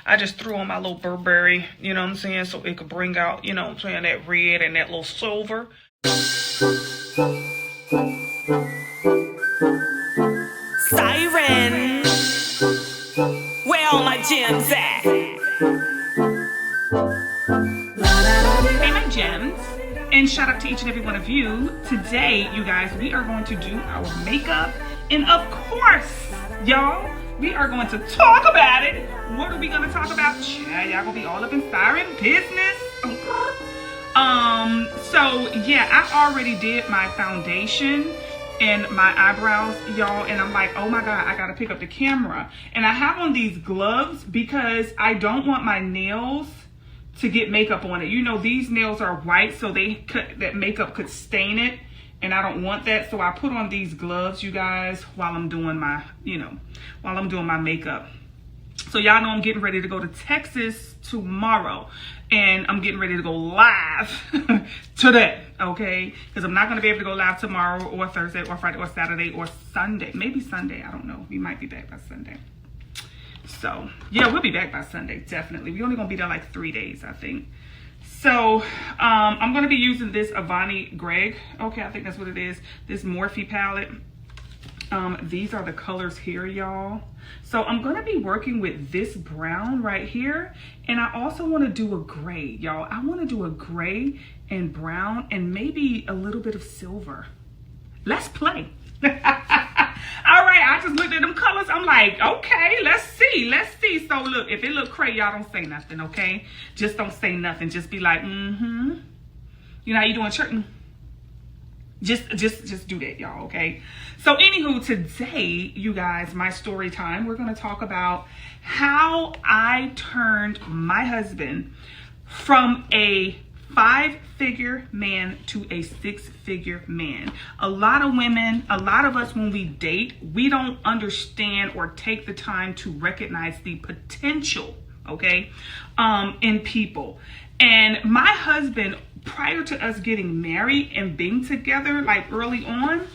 I just threw on my little Burberry, you know what I'm saying, so it could bring out, you know what I'm saying, that red and that little silver. Sighren, where all my gems at? Hey my gems, and shout out to each and every one of you. Today, you guys, we are going to do our makeup, and of course, y'all, we are going to talk about it. What are we going to talk about? Yeah, y'all gonna be all up in Sighren business. So yeah, I already did my foundation and my eyebrows, y'all, and I'm like, oh my god, I gotta pick up the camera. And I have on these gloves because I don't want my nails to get makeup on it. You know, these nails are white, so that makeup could stain it, and I don't want that. So I put on these gloves, you guys, while I'm doing my, while I'm doing my makeup. So y'all know I'm getting ready to go to Texas tomorrow, and I'm getting ready to go live today, okay? Because I'm not going to be able to go live tomorrow or Thursday or Friday or Saturday or Sunday. Maybe Sunday, I don't know. We might be back by Sunday. So, yeah, we'll be back by Sunday, definitely. We're only going to be there like 3 days, I think. So, I'm going to be using this Avani Gregg. Okay, I think that's what it is. This Morphe palette. These are the colors here, y'all. So I'm going to be working with this brown right here. And I also want to do a gray, y'all. I want to do a gray and brown and maybe a little bit of silver. Let's play. All right, I just looked at them colors. I'm like, okay, let's see. So look, if it look crazy, y'all don't say nothing, okay? Just don't say nothing. Just be like, mm-hmm. You know how you doing church? Just do that, y'all, okay? So anywho, today, you guys, my story time, we're going to talk about how I turned my husband from a 5-figure man to a 6-figure man. A lot of women, a lot of us, when we date, we don't understand or take the time to recognize the potential, okay, in people. And my husband, prior to us getting married and being together, like early on,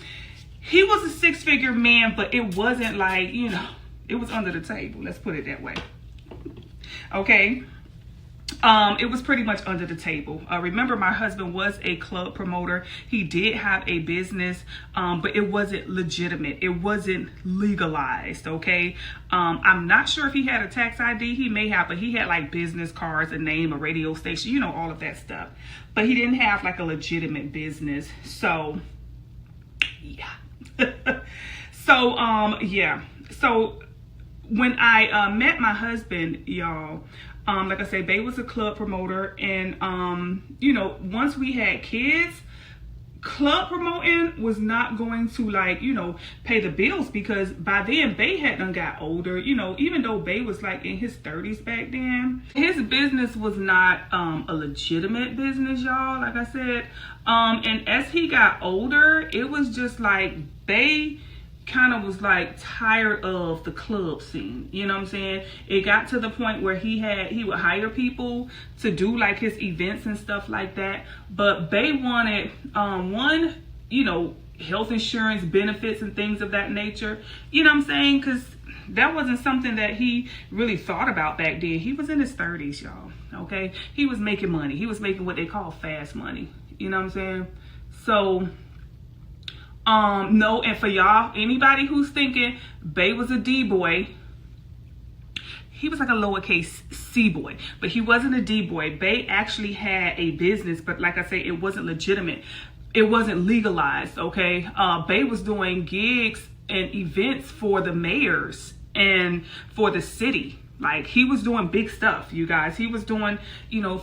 he was a 6-figure man, but it wasn't like, it was under the table. Let's put it that way. Okay. It was pretty much under the table. Remember, my husband was a club promoter. He did have a business, but it wasn't legitimate. It wasn't legalized, okay? I'm not sure if he had a tax ID. He may have, but he had like business cards, a name, a radio station, all of that stuff. But he didn't have like a legitimate business. So, yeah. Yeah. So, when I met my husband, y'all, like I say, Bae was a club promoter, and once we had kids, club promoting was not going to pay the bills, because by then Bae had done got older. Even though Bae was like in his 30s back then, his business was not a legitimate business, y'all, like I said. And as he got older, it was just like Bae kind of was like tired of the club scene, you know what I'm saying? It got to the point where he would hire people to do like his events and stuff like that, but Bae wanted health insurance benefits and things of that nature, you know what I'm saying? Because that wasn't something that he really thought about back then. He was in his 30s, y'all, okay? He was making money. He was making what they call fast money, you know what I'm saying? So no, and for y'all, anybody who's thinking Bae was a D-boy, he was like a lowercase C-boy, but he wasn't a D-boy. Bae actually had a business, but like I say, it wasn't legitimate. It wasn't legalized, okay? Bae was doing gigs and events for the mayors and for the city. Like, he was doing big stuff, you guys. He was doing,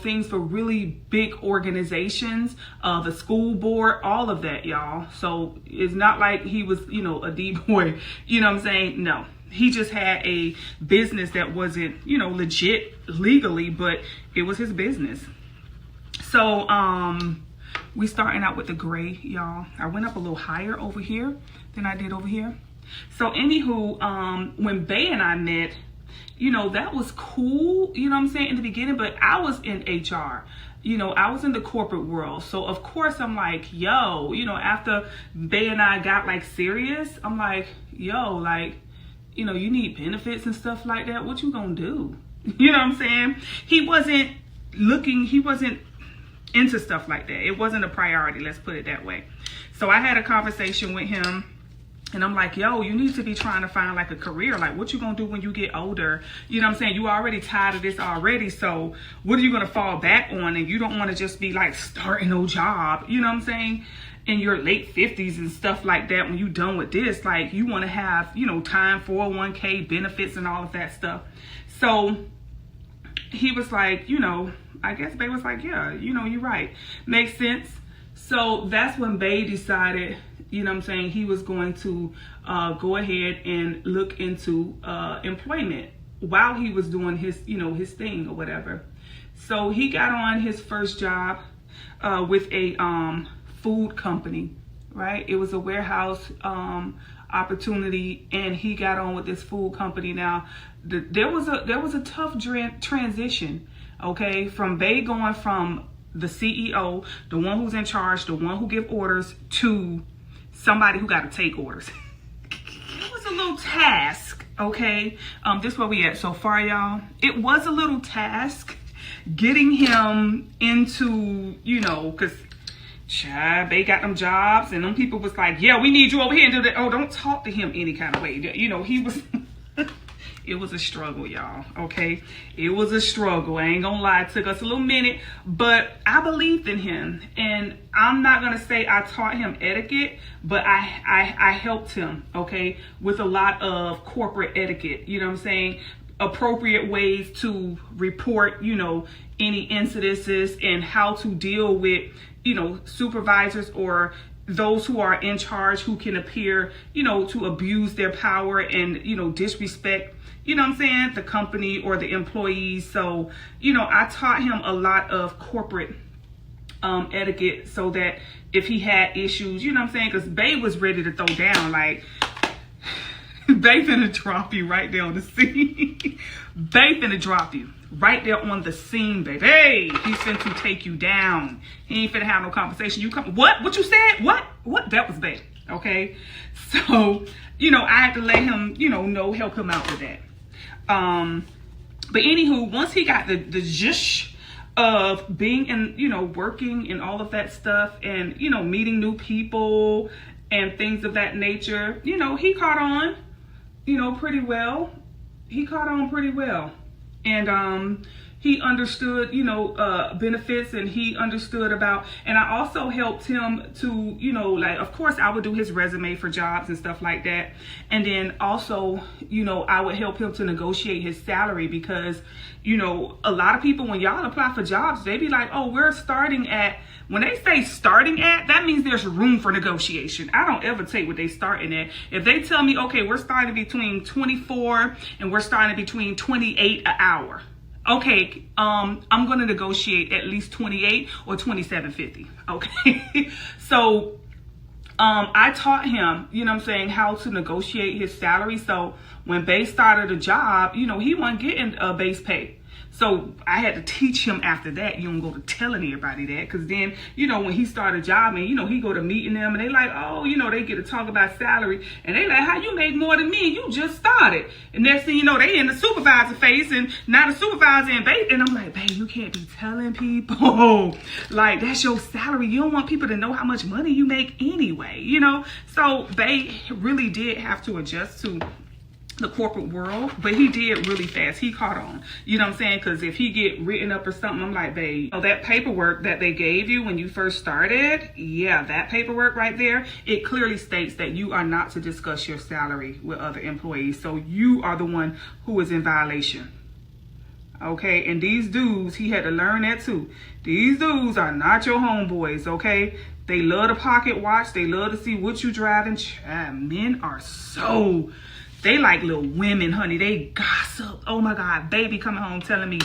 things for really big organizations, the school board, all of that, y'all. So it's not like he was, a D-boy, you know what I'm saying? No, he just had a business that wasn't, legit legally, but it was his business. So, we starting out with the gray, y'all. I went up a little higher over here than I did over here. So anywho, when Bae and I met, that was cool, you know what I'm saying, in the beginning, but I was in HR, I was in the corporate world. So of course I'm like, yo, after Bae and I got like serious, I'm like, yo, like, you need benefits and stuff like that. What you gonna do? You know what I'm saying? He wasn't into stuff like that. It wasn't a priority, let's put it that way. So I had a conversation with him, and I'm like, yo, you need to be trying to find like a career. Like, what you gonna do when you get older? You know what I'm saying? You already tired of this already, so what are you gonna fall back on? And you don't want to just be like starting no job, you know what I'm saying, in your late 50s and stuff like that. When you done with this, like, you want to have, you know, time, 401k benefits and all of that stuff. So he was like, you know, I guess Bae was like, yeah, you know, you're right, makes sense. So that's when Bae decided, you know what I'm saying, he was going to go ahead and look into employment while he was doing his, you know, his thing or whatever. So he got on his first job with a food company, right? It was a warehouse opportunity, and he got on with this food company. Now, there was a tough transition, okay, from Bae going from the CEO, the one who's in charge, the one who give orders, to somebody who got to take orders. It was a little task, okay? This is where we at so far, y'all. It was a little task getting him into, you know, because they got them jobs, and them people was like, yeah, we need you over here and do that. Oh, don't talk to him any kind of way. You know, he was it was a struggle, y'all, okay? It was a struggle. I ain't gonna lie, it took us a little minute, but I believed in him. And I'm not gonna say I taught him etiquette, but I helped him, okay, with a lot of corporate etiquette, you know what I'm saying? Appropriate ways to report, you know, any incidences, and how to deal with, you know, supervisors or those who are in charge who can appear, you know, to abuse their power and, you know, disrespect, you know what I'm saying, the company or the employees. So, you know, I taught him a lot of corporate etiquette, so that if he had issues, you know what I'm saying, because Bae was ready to throw down, like, Bae finna drop you right there on the scene. Bae finna drop you right there on the scene, baby. Hey, he's finna take you down. He ain't finna have no conversation. You come, what you said? What? That was Bae, okay? So, you know, I had to let him, you know, help him out with that. But anywho, once he got the zhuzh of being in, you know, working and all of that stuff, and, you know, meeting new people and things of that nature, you know, he caught on, you know, pretty well. He caught on pretty well. And he understood, you know, benefits, and he understood about, and I also helped him to, you know, like, of course I would do his resume for jobs and stuff like that. And then also, you know, I would help him to negotiate his salary, because, you know, a lot of people, when y'all apply for jobs, they be like, oh, we're starting at, when they say starting at, that means there's room for negotiation. I don't ever take what they starting at. If they tell me, okay, we're starting between 24 and we're starting between 28 an hour. Okay, I'm going to negotiate at least 28 or 27.50. Okay. So, I taught him, you know what I'm saying, how to negotiate his salary. So when Bae started a job, you know, he wasn't getting a base pay. So I had to teach him after that. You don't go to telling everybody that, because then, you know, when he started a job, and, you know, he go to meeting them, and they like, oh, you know, they get to talk about salary, and they like, how you make more than me? You just started. And next thing you know, they in the supervisor face, and now the supervisor and Bae, and I'm like, Bae, you can't be telling people like that's your salary. You don't want people to know how much money you make anyway, you know? So Bae really did have to adjust to the corporate world, but he did really fast. He caught on, you know what I'm saying? Because if he get written up or something, I'm like, babe, you know, that paperwork that they gave you when you first started, yeah, that paperwork right there, it clearly states that you are not to discuss your salary with other employees. So you are the one who is in violation. Okay, and these dudes, he had to learn that too. These dudes are not your homeboys, okay? They love to pocket watch. They love to see what you driving. Men are so... they like little women, honey. They gossip. Oh my God, baby coming home telling me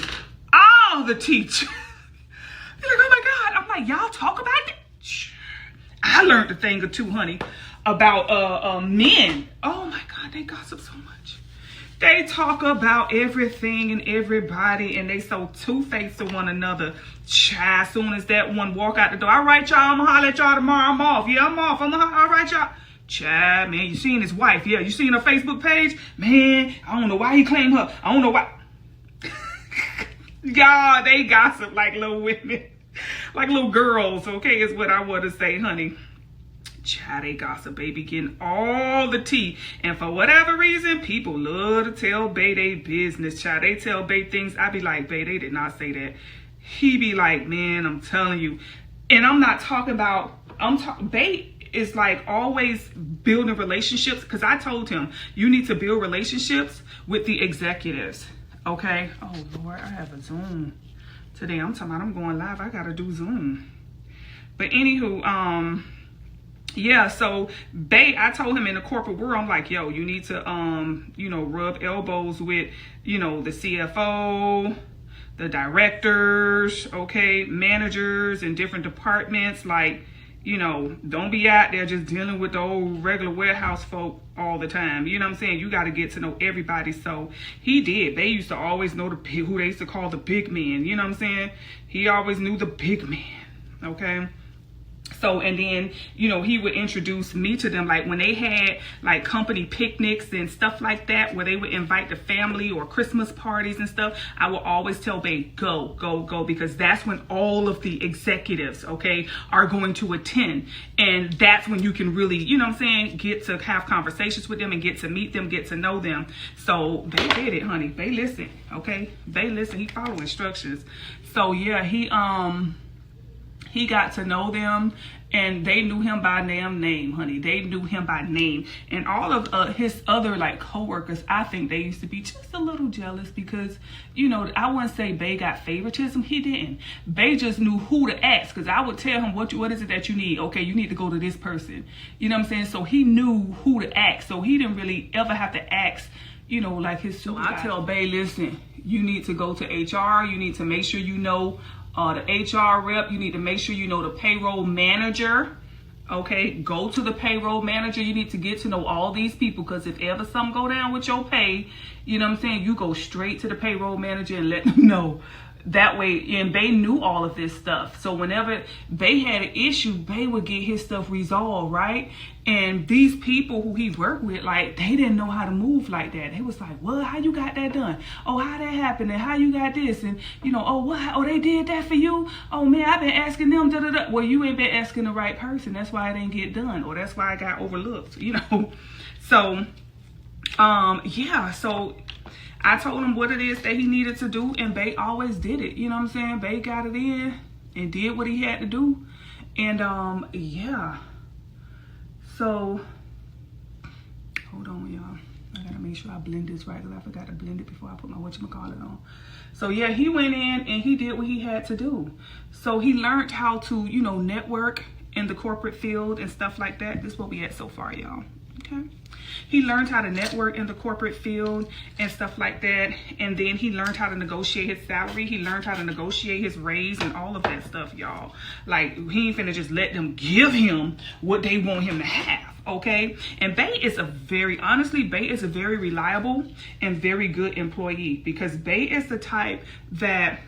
all the teachers. They're like, oh my God. I'm like, y'all talk about it? I learned a thing or two, honey, about men. Oh my God, they gossip so much. They talk about everything and everybody, and they so two-faced to one another. As soon as that one walk out the door, all right, y'all, I'm gonna holler at y'all tomorrow. I'm off. Yeah, I'm off. All right, y'all. Chad, man, you seen his wife? Yeah, you seen her Facebook page? Man, I don't know why he claimed her. I don't know why. Y'all, they gossip like little women, like little girls, okay, is what I want to say, honey. Child, they gossip, baby, getting all the tea. And for whatever reason, people love to tell Bae they business, child. They tell Bae things. I be like, Bae, they did not say that. He be like, man, I'm telling you. And I'm not talking about, Bae is like always building relationships, because I told him, you need to build relationships with the executives, okay? Oh, Lord, I have a Zoom today. I'm talking about I'm going live. I got to do Zoom. But anywho, yeah, so Bae, I told him in the corporate world, I'm like, yo, you need to, you know, rub elbows with, you know, the CFO, the directors, okay, managers in different departments. Like, you know, don't be out there just dealing with the old regular warehouse folk all the time. You know what I'm saying? You got to get to know everybody. So he did. They used to always know who they used to call the big man. You know what I'm saying? He always knew the big man, okay? So, and then, you know, he would introduce me to them, like when they had like company picnics and stuff like that, where they would invite the family or Christmas parties and stuff. I will always tell Bae, go, go, go, because that's when all of the executives, okay, are going to attend. And that's when you can really, you know what I'm saying, get to have conversations with them and get to meet them, get to know them. So Bae did it, honey. Bae listen, okay? Bae listen, he followed instructions. So yeah, he got to know them, and they knew him by damn name, honey. They knew him by name. And all of his other like coworkers, I think they used to be just a little jealous because, you know, I wouldn't say Bae got favoritism. He didn't. Bae just knew who to ask, because I would tell him, what is it that you need? Okay, you need to go to this person. You know what I'm saying? So he knew who to ask. So he didn't really ever have to ask, you know, like his supervisor. I tell Bae, listen, you need to go to HR. You need to make sure you know the HR rep. You need to make sure you know the payroll manager. Okay, go to the payroll manager. You need to get to know all these people, because if ever something go down with your pay, you know what I'm saying, you go straight to the payroll manager and let them know. That way, and Bae knew all of this stuff. So whenever Bae had an issue, Bae would get his stuff resolved, right? And these people who he worked with, like, they didn't know how to move like that. They was like, what? How you got that done? Oh, how that happened? And how you got this? And, you know, oh, what? Oh, they did that for you? Oh, man, I've been asking them, da-da-da. Well, you ain't been asking the right person. That's why it didn't get done. Or that's why I got overlooked, you know? So, yeah, so I told him what it is that he needed to do, and Bae always did it. You know what I'm saying? Bae got it in and did what he had to do. And yeah. So hold on, y'all. I gotta make sure I blend this right, because I forgot to blend it before I put my whatchamacallit on. So yeah, he went in and he did what he had to do. So he learned how to, you know, network in the corporate field and stuff like that. This is what we had so far, y'all. Okay. He learned how to network in the corporate field and stuff like that. And then he learned how to negotiate his salary. He learned how to negotiate his raise and all of that stuff, y'all. Like, he ain't finna just let them give him what they want him to have, okay? And Bae is honestly, Bae is a very reliable and very good employee, because Bae is the type that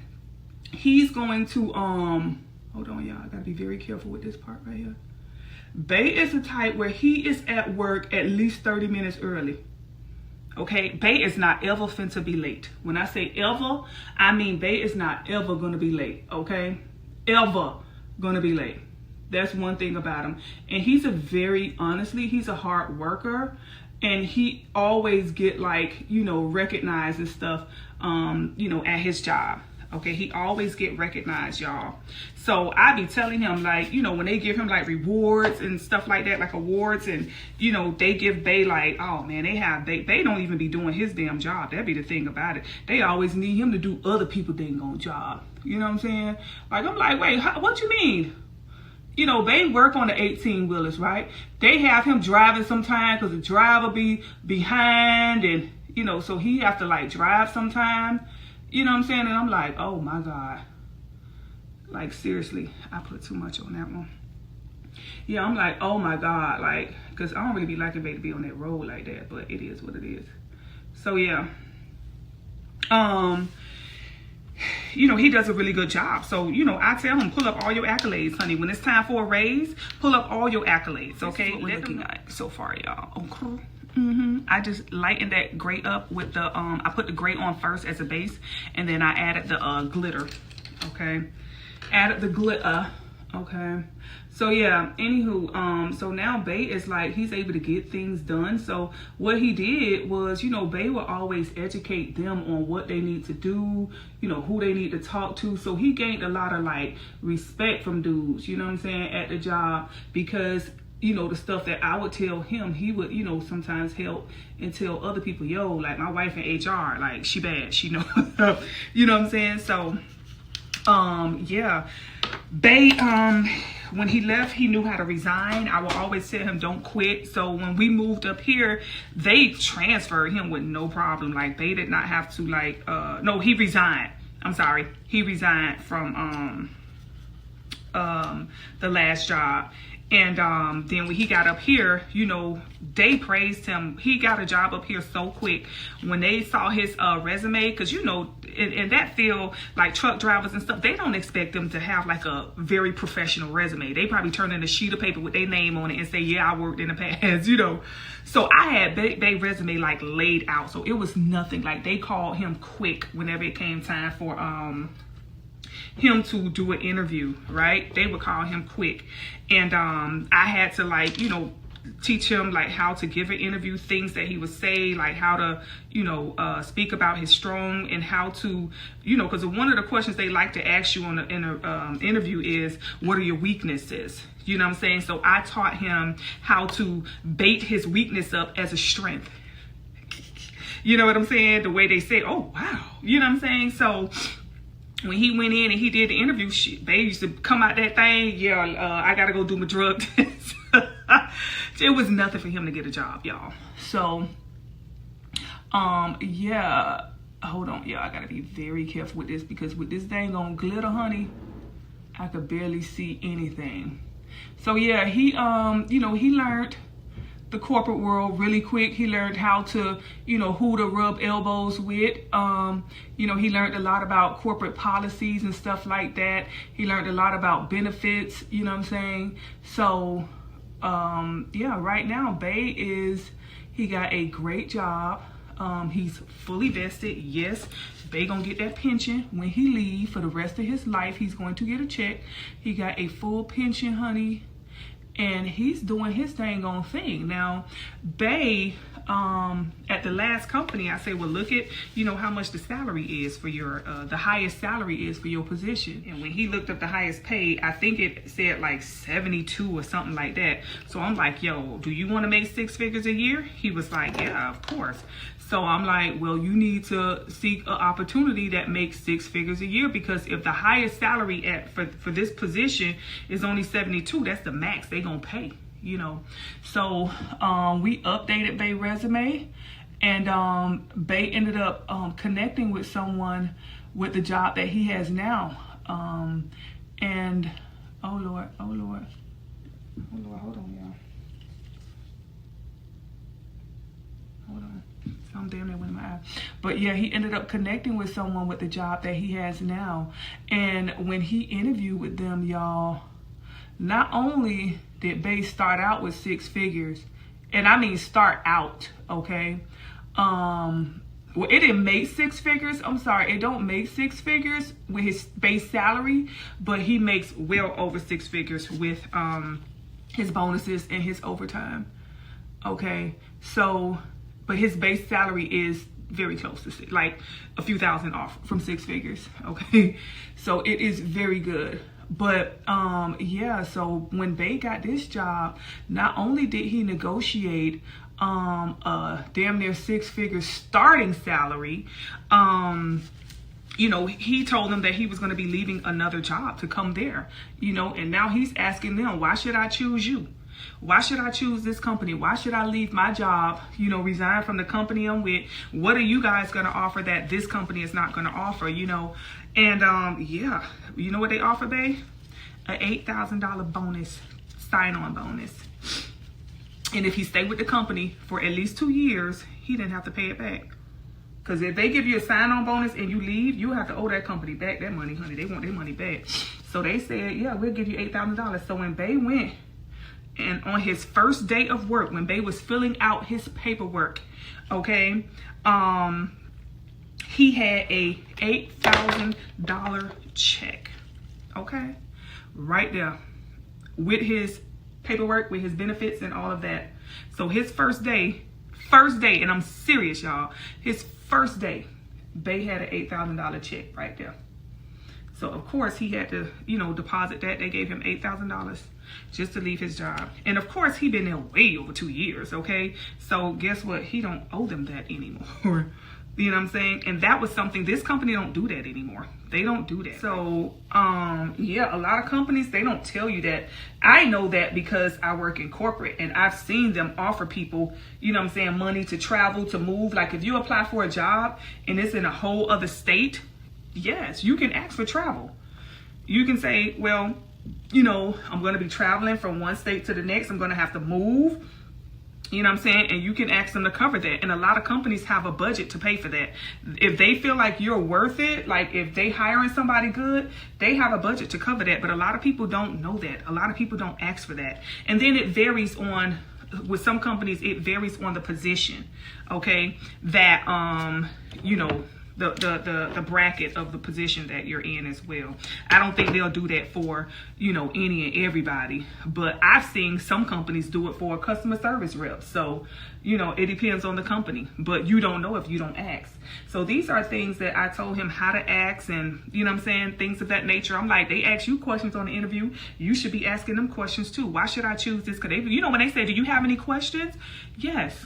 he's going to, hold on, y'all. I gotta be very careful with this part right here. Bae is the type where he is at work at least 30 minutes early. Okay, Bae is not ever finna be late. When I say ever, I mean Bae is not ever gonna be late, okay? Ever gonna be late. That's one thing about him. And he's honestly, he's a hard worker, and he always get, like, you know, recognized and stuff, you know, at his job. Okay, he always get recognized, y'all. So I be telling him, like, you know, when they give him like rewards and stuff like that, like awards, and, you know, they give Bae like, oh man, they don't even be doing his damn job. That be the thing about it. They always need him to do other people dang on job. You know what I'm saying? Like, I'm like, wait, what you mean? You know, they work on the 18-wheelers, right? They have him driving sometime because the driver be behind, and, you know, so he have to like drive sometime. You know what I'm saying? And I'm like, oh my God. Like, seriously, I put too much on that one. Yeah, I'm like, oh my God. Like, because I don't really be liking Bae to be on that road like that, but it is what it is. So yeah. You know, he does a really good job. So, you know, I tell him, pull up all your accolades, honey. When it's time for a raise, pull up all your accolades, okay? This is what we're looking at so far, y'all. Okay. I just lightened that gray up with the I put the gray on first as a base, and then I added the glitter. Okay, added the glitter. Okay, so yeah, anywho, so now Bay is like, he's able to get things done. So what he did was, you know, Bay will always educate them on what they need to do, you know, who they need to talk to. So he gained a lot of like respect from dudes, you know what I'm saying, at the job, because, you know, the stuff that I would tell him, he would, you know, sometimes help and tell other people, yo, like my wife in HR, like she bad, she knows, you know what I'm saying? So yeah, Bay, when he left, he knew how to resign. I will always tell him, don't quit. So when we moved up here, they transferred him with no problem. Like, they did not have to, like, no, he resigned. I'm sorry. He resigned from the last job. And then when he got up here, you know, they praised him. He got a job up here so quick. When they saw his resume, because, you know, in that field, like truck drivers and stuff, they don't expect them to have like a very professional resume. They probably turn in a sheet of paper with their name on it and say, yeah, I worked in the past, you know. So I had their resume like laid out. So it was nothing. Like, they called him quick whenever it came time for him to do an interview, right? They would call him quick. And I had to, like, you know, teach him like how to give an interview, things that he would say, like how to, you know, speak about his strong, and how to, you know, because one of the questions they like to ask you in an interview is, what are your weaknesses? You know what I'm saying? So I taught him how to bait his weakness up as a strength. You know what I'm saying? The way they say, oh, wow. You know what I'm saying? So when he went in and he did the interview, they used to come out that thing, yeah, I got to go do my drug test. It was nothing for him to get a job, y'all. So, yeah, hold on, y'all. I got to be very careful with this, because with this dang on glitter, honey, I could barely see anything. So, yeah, he, you know, he learned the corporate world really quick. He learned how to, you know, who to rub elbows with. You know, he learned a lot about corporate policies and stuff like that. He learned a lot about benefits, you know what I'm saying? So, yeah, right now, Bay he got a great job. He's fully vested. Yes, Bay gonna get that pension when he leave for the rest of his life. He's going to get a check. He got a full pension, honey. And he's doing his dang on thing. Now, Bay, at the last company, I say, well, look at, you know, how much the salary is for your, the highest salary is for your position. And when he looked up the highest pay, I think it said like 72 or something like that. So I'm like, yo, do you want to make 6 figures a year? He was like, yeah, of course. So I'm like, well, you need to seek an opportunity that makes 6 figures a year, because if the highest salary for this position is only 72, that's the max they gonna pay, you know. So we updated Bay's resume, and Bay ended up connecting with someone with the job that he has now. And oh Lord, hold on, y'all. Hold on. I'm damn near winning my eye. But yeah, he ended up connecting with someone with the job that he has now. And when he interviewed with them, y'all, not only did Bay start out with 6 figures, and I mean start out, okay? Well, it didn't make 6 figures. I'm sorry, it don't make 6 figures with his base salary, but he makes well over 6 figures with his bonuses and his overtime. Okay, so, but his base salary is very close to like a few thousand off from 6 figures. Okay, so it is very good. But yeah, so when Bay got this job, not only did he negotiate a damn near 6 figure starting salary, you know, he told them that he was going to be leaving another job to come there, you know, and now he's asking them, why should I choose you? Why should I choose this company? Why should I leave my job, you know, resign from the company I'm with? What are you guys going to offer that this company is not going to offer, you know? And yeah, you know what they offer, Bay? An $8,000 bonus, sign-on bonus. And if he stayed with the company for at least 2 years, he didn't have to pay it back. Because if they give you a sign-on bonus and you leave, you have to owe that company back that money, honey. They want their money back. So they said, yeah, we'll give you $8,000. So when Bay went And on his first day of work, when Bay was filling out his paperwork, okay, he had a $8,000 check, okay, right there with his paperwork, with his benefits and all of that. So his first day, and I'm serious, y'all, his first day, Bay had an $8,000 check right there. So of course he had to, you know, deposit that. They gave him $8,000 just to leave his job. And of course he been there way over 2 years, okay? So guess what? He don't owe them that anymore. You know what I'm saying? And that was something, this company don't do that anymore. They don't do that. So, yeah, a lot of companies, they don't tell you that. I know that because I work in corporate and I've seen them offer people, you know what I'm saying, money to travel, to move. Like if you apply for a job and it's in a whole other state, yes, you can ask for travel. You can say, well, you know, I'm going to be traveling from one state to the next. I'm going to have to move. You know what I'm saying? And you can ask them to cover that. And a lot of companies have a budget to pay for that. If they feel like you're worth it, like if they hiring somebody good, they have a budget to cover that. But a lot of people don't know that. A lot of people don't ask for that. And then it varies on, with some companies, it varies on the position, okay? That, you know, the bracket of the position that you're in as well. I don't think they'll do that for, you know, any and everybody, but I've seen some companies do it for a customer service rep. So, you know, it depends on the company, but you don't know if you don't ask. So these are things that I told him how to ask, and you know what I'm saying, things of that nature. I'm like, they ask you questions on the interview, you should be asking them questions too. Why should I choose this? Because they, you know, when they say, do you have any questions? Yes.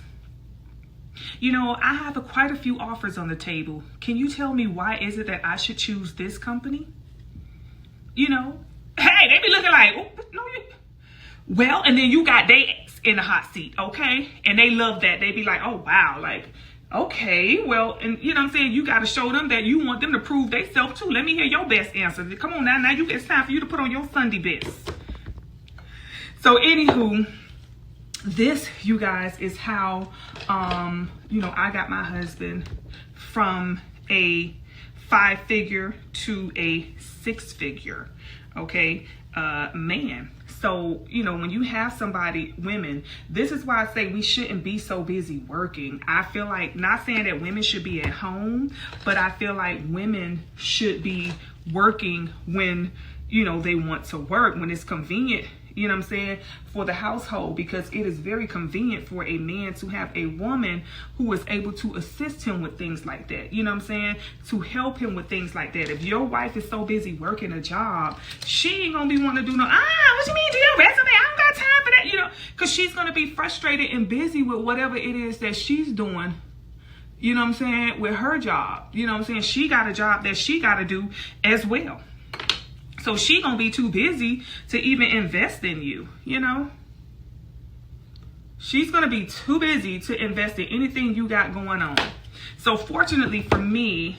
You know, I have quite a few offers on the table. Can you tell me why is it that I should choose this company? You know, hey, they be looking like, oh, no, well, and then you got they in the hot seat, okay? And they love that. They be like, oh, wow, like, okay, well, and you know what I'm saying? You got to show them that you want them to prove themselves too. Let me hear your best answer. Come on now, it's time for you to put on your Sunday best. So anywho, this, you guys, is how, you know, I got my husband from a 5-figure to a 6-figure, okay, man. So, you know, when you have somebody, women, this is why I say we shouldn't be so busy working. I feel like, not saying that women should be at home, but I feel like women should be working when, you know, they want to work, when it's convenient, you know what I'm saying, for the household, because it is very convenient for a man to have a woman who is able to assist him with things like that. You know what I'm saying? To help him with things like that. If your wife is so busy working a job, she ain't gonna be wanting to do no, what you mean, do your resume? I don't got time for that, you know, because she's gonna be frustrated and busy with whatever it is that she's doing. You know what I'm saying? With her job. You know what I'm saying? She got a job that she got to do as well. So she gonna be too busy to even invest in you, you know? She's gonna be too busy to invest in anything you got going on. So fortunately for me,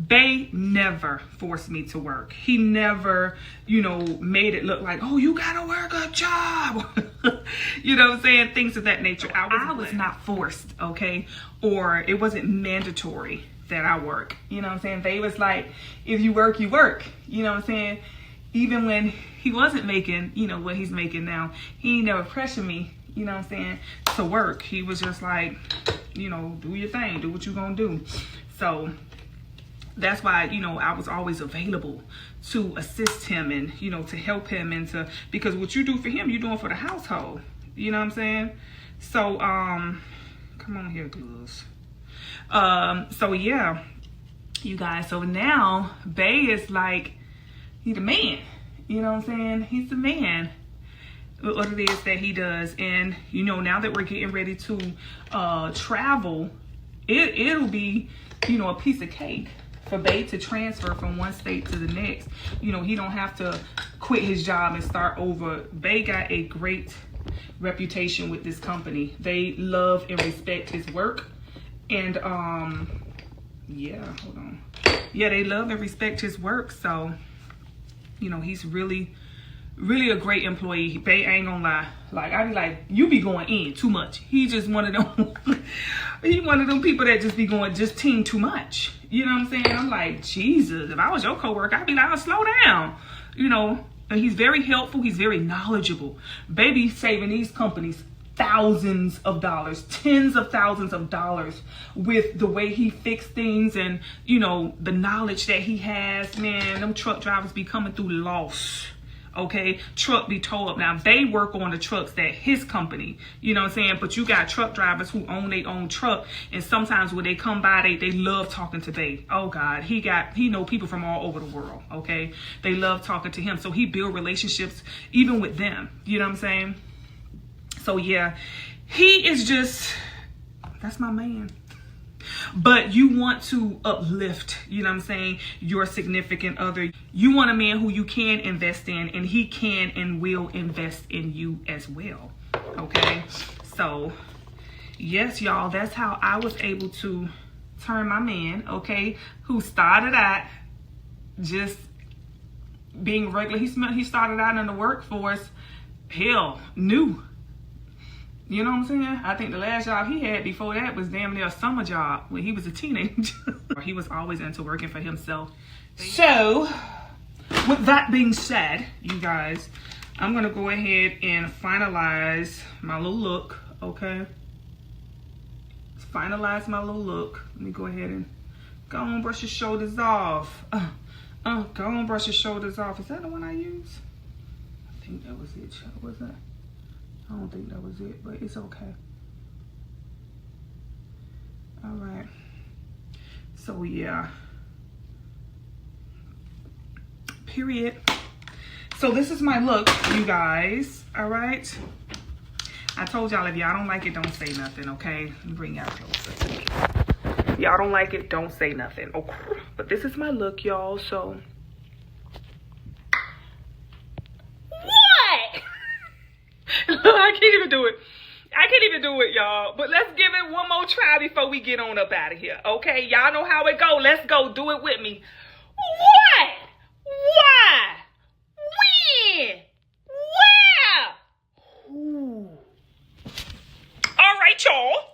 Bay never forced me to work. He never, you know, made it look like, oh, you gotta work a job. You know what I'm saying? Things of that nature. I was not forced, okay? Or it wasn't mandatory that I work. You know what I'm saying? They was like, if you work, you work. You know what I'm saying? Even when he wasn't making, you know, what he's making now, he never pressured me, you know what I'm saying, to work. He was just like, you know, do your thing, do what you gonna do. So that's why, you know, I was always available to assist him and, you know, to help him and to, because what you do for him, you're doing for the household. You know what I'm saying? So, come on here, gloves. So yeah, you guys, so now Bay is like, he's the man, you know what I'm saying? He's the man, what it is that he does. And, you know, now that we're getting ready to travel, it'll be, you know, a piece of cake for Bay to transfer from one state to the next. You know, he don't have to quit his job and start over. Bay got a great reputation with this company. They love and respect his work. And, yeah, hold on. Yeah, they love and respect his work. So, you know, he's really, really a great employee. Bay ain't gonna lie. Like, I be like, you be going in too much. He just one of them, he one of them people that just be going, just team too much. You know what I'm saying? I'm like, Jesus, if I was your coworker, I'd be like, oh, slow down. You know, And he's very helpful. He's very knowledgeable. Baby saving these companies thousands of dollars, tens of thousands of dollars with the way he fixed things and, you know, the knowledge that he has. Man, them truck drivers be coming through loss. Okay, truck be towed up. Now they work on the trucks that his company, you know what I'm saying? But you got truck drivers who own their own truck, and sometimes when they come by, they love talking to Bae. Oh God, he know people from all over the world. Okay, they love talking to him, so he build relationships even with them. You know what I'm saying? So yeah, he is just, that's my man. But you want to uplift, you know what I'm saying, your significant other. You want a man who you can invest in, and he can and will invest in you as well. Okay, so yes, y'all, that's how I was able to turn my man, okay, who started out just being regular. He started out in the workforce, hell, new. You know what I'm saying? I think the last job he had before that was damn near a summer job when he was a teenager. He was always into working for himself. So, with that being said, you guys, I'm going to go ahead and finalize my little look, okay? Finalize my little look. Let me go ahead and go on, brush your shoulders off. Go on, brush your shoulders off. Is that the one I used? I think that was it. Was that? I don't think that was it, but it's okay. All right. So yeah. Period. So this is my look, you guys. All right. I told y'all if y'all don't like it, don't say nothing, okay? Let me bring y'all closer to me. If y'all don't like it, don't say nothing. Okay. But this is my look, y'all. So. I can't even do it. I can't even do it, y'all. But let's give it one more try before we get on up out of here. Okay? Y'all know how it go. Let's go. Do it with me. What? Why? When? Where? Ooh. All right, y'all.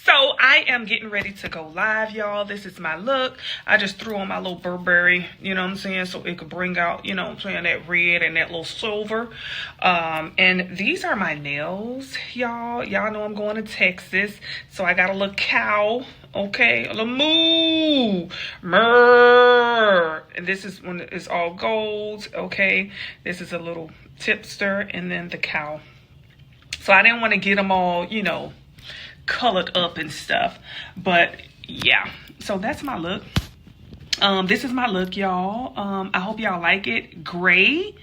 So I am getting ready to go live, y'all. This is my look. I just threw on my little Burberry, you know what I'm saying, so it could bring out, you know what I'm saying, that red and that little silver. And these are my nails, y'all. Y'all know I'm going to Texas, so I got a little cow, okay, a little moo, mer. And this is when it's all gold, okay. This is a little tipster, and then the cow. So I didn't want to get them all, you know, colored up and stuff, but yeah, so that's my look. This is my look, y'all. I hope y'all like it. Gray,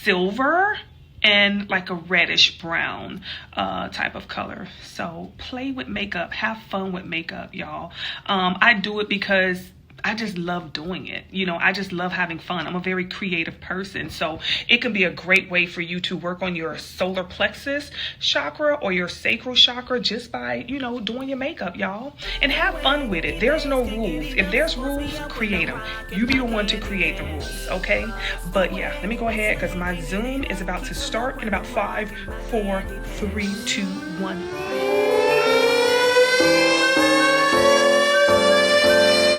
silver, and like a reddish brown type of color. So play with makeup, have fun with makeup, y'all. I do it because I just love doing it. You know, I just love having fun. I'm a very creative person. So it can be a great way for you to work on your solar plexus chakra or your sacral chakra just by, you know, doing your makeup, y'all. And have fun with it. There's no rules. If there's rules, create them. You be the one to create the rules, okay? But yeah, let me go ahead because my Zoom is about to start in about 5, 4, 3, 2, 1.